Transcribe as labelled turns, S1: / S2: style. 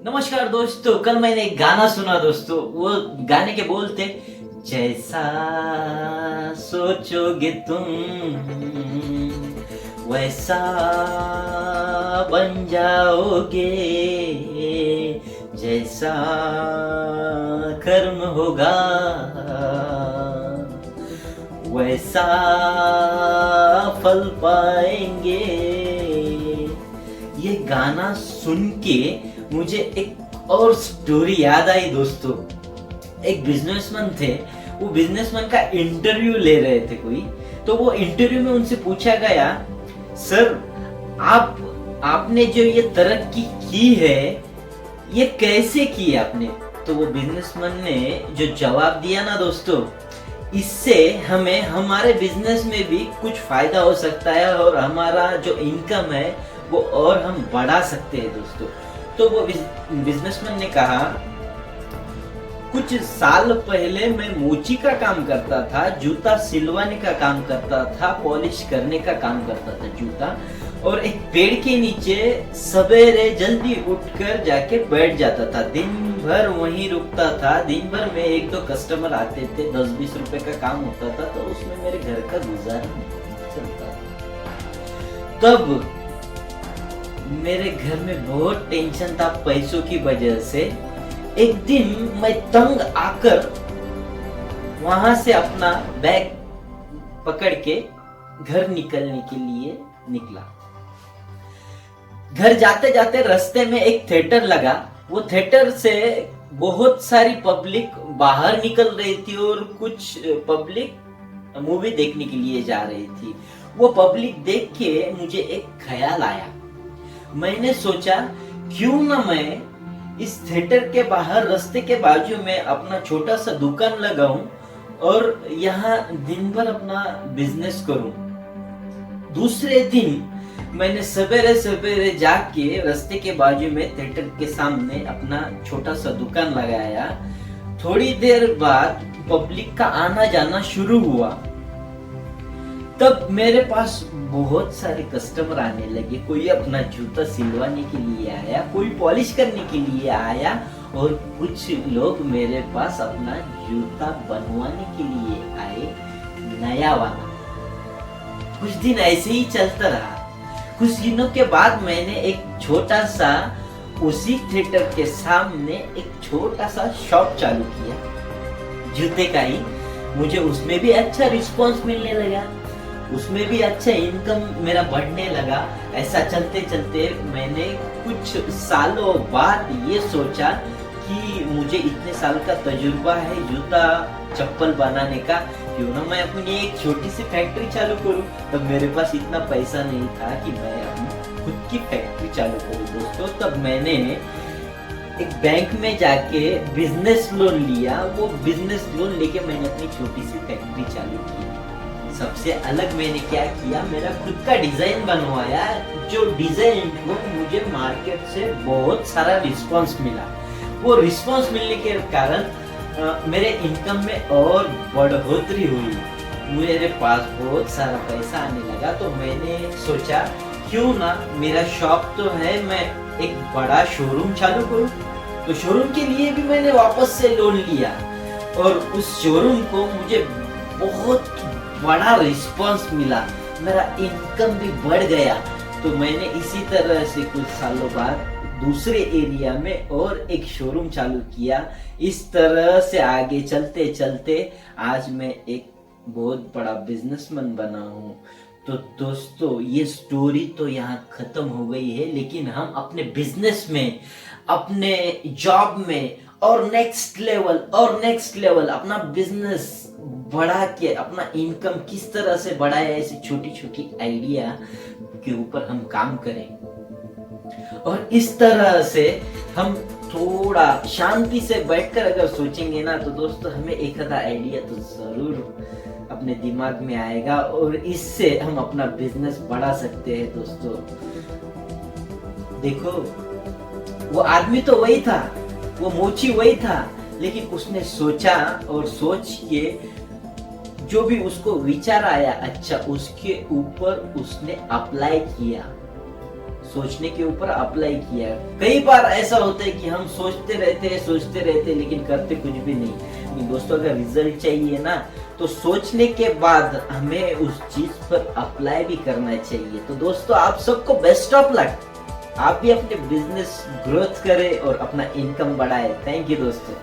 S1: नमस्कार दोस्तों, कल मैंने एक गाना सुना दोस्तों। वो गाने के बोल थे, जैसा सोचोगे तुम वैसा बन जाओगे, जैसा कर्म होगा वैसा फल पाएंगे। ये गाना सुन के मुझे एक और स्टोरी याद आई दोस्तों। एक बिजनेसमैन थे, वो बिजनेसमैन का इंटरव्यू ले रहे थे कोई। तो वो इंटरव्यू में उनसे पूछा गया, सर आपने जो ये तरक्की की है ये कैसे की आपने? तो वो बिजनेसमैन ने जो जवाब दिया ना दोस्तों, इससे हमें हमारे बिजनेस में भी कुछ फायदा हो सकता है और हमारा जो इनकम है वो और हम बढ़ा सकते हैं दोस्तों। तो वो बिजनेसमैन ने कहा, कुछ साल पहले मैं मोची का काम करता था, जूता सिलवाने का काम करता था, पॉलिश करने का काम करता था जूता, और एक पेड़ के नीचे सवेरे जल्दी उठकर जाके बैठ जाता था। दिन भर वहीं रुकता था। दिन भर में एक दो कस्टमर आते थे, 10-20 रुपए का काम होता था, तो उसमें मेरे घर का गुजारा चलता था। तब मेरे घर में बहुत टेंशन था पैसों की वजह से। एक दिन मैं तंग आकर वहां से अपना बैग पकड़ के घर निकलने के लिए निकला। घर जाते जाते रास्ते में एक थिएटर लगा। वो थिएटर से बहुत सारी पब्लिक बाहर निकल रही थी और कुछ पब्लिक मूवी देखने के लिए जा रही थी। वो पब्लिक देख के मुझे एक ख्याल आया। मैंने सोचा, क्यों ना मैं इस थिएटर के बाहर रास्ते के बाजू में अपना छोटा सा दुकान लगाऊं और यहाँ दिन भर अपना बिजनेस करूं। दूसरे दिन मैंने सवेरे सवेरे जाके रास्ते के बाजू में थिएटर के सामने अपना छोटा सा दुकान लगाया। थोड़ी देर बाद पब्लिक का आना जाना शुरू हुआ। तब मेरे पास बहुत सारे कस्टमर आने लगे। कोई अपना जूता सिलवाने के लिए आया, कोई पॉलिश करने के लिए आया, और कुछ लोग मेरे पास अपना जूता बनवाने के लिए आए, नया वाला। कुछ दिन ऐसे ही चलता रहा। कुछ दिनों के बाद मैंने एक छोटा सा, उसी थिएटर के सामने एक छोटा सा शॉप चालू किया, जूते का ही। मुझे उसमें भी अच्छा रिस्पॉन्स मिलने लगा, उसमें भी अच्छा इनकम मेरा बढ़ने लगा। ऐसा चलते चलते मैंने कुछ सालों बाद ये सोचा कि मुझे इतने साल का तजुर्बा है जूता चप्पल बनाने का, क्यों ना मैं अपनी एक छोटी सी फैक्ट्री चालू करूं। तब मेरे पास इतना पैसा नहीं था कि मैं अपनी खुद की फैक्ट्री चालू करूं दोस्तों। तब मैंने एक बैंक में जाके बिजनेस लोन लिया। वो बिजनेस लोन लेके मैंने अपनी छोटी सी फैक्ट्री चालू की। सबसे अलग मैंने क्या किया, मेरा खुद का डिजाइन बनवाया। जो डिजाइन को मुझे मार्केट से बहुत सारा रिस्पांस मिला। वो रिस्पांस मिलने के कारण मेरे इनकम में और बढ़ोतरी हुई। मेरे पास बहुत सारा पैसा आने लगा। तो मैंने सोचा, क्यों ना, मेरा शॉप तो है, मैं एक बड़ा शोरूम चालू करूं। तो शोरूम के लिए भी मैंने वापस से लोन लिया और उस शोरूम को मुझे बहुत बड़ा रिस्पांस मिला। मेरा इनकम भी बढ़ गया। तो मैंने इसी तरह से कुछ सालों बाद दूसरे एरिया में और एक शोरूम चालू किया। इस तरह से आगे चलते चलते आज मैं एक बहुत बड़ा बिजनेसमैन बना हूँ। तो दोस्तों, ये स्टोरी तो यहाँ खत्म हो गई है, लेकिन हम अपने बिजनेस में, अपने जॉब में और नेक्स्ट लेवल अपना बिजनेस बढ़ा के अपना इनकम किस तरह से बढ़ाए, ऐसी छोटी छोटी आइडिया के ऊपर हम काम करें। और इस तरह से हम थोड़ा शांति से बैठकर अगर सोचेंगे ना, तो दोस्तों हमें एक आधा आइडिया तो जरूर अपने दिमाग में आएगा और इससे हम अपना बिजनेस बढ़ा सकते हैं दोस्तों। देखो, वो आदमी तो वही था, वो मोची वही था, लेकिन उसने सोचा और सोच के जो भी उसको विचार आया, अच्छा, उसके ऊपर उसने अप्लाई किया। सोचने के ऊपर अप्लाई किया। कई बार ऐसा होता है कि हम सोचते रहते लेकिन करते कुछ भी नहीं। दोस्तों अगर रिजल्ट चाहिए ना तो सोचने के बाद हमें उस चीज पर अप्लाई भी करना चाहिए। तो दोस्तों आप सबको बेस्ट ऑफ लक, आप भी अपने बिजनेस ग्रोथ करें और अपना इनकम बढ़ाए। थैंक यू दोस्तों।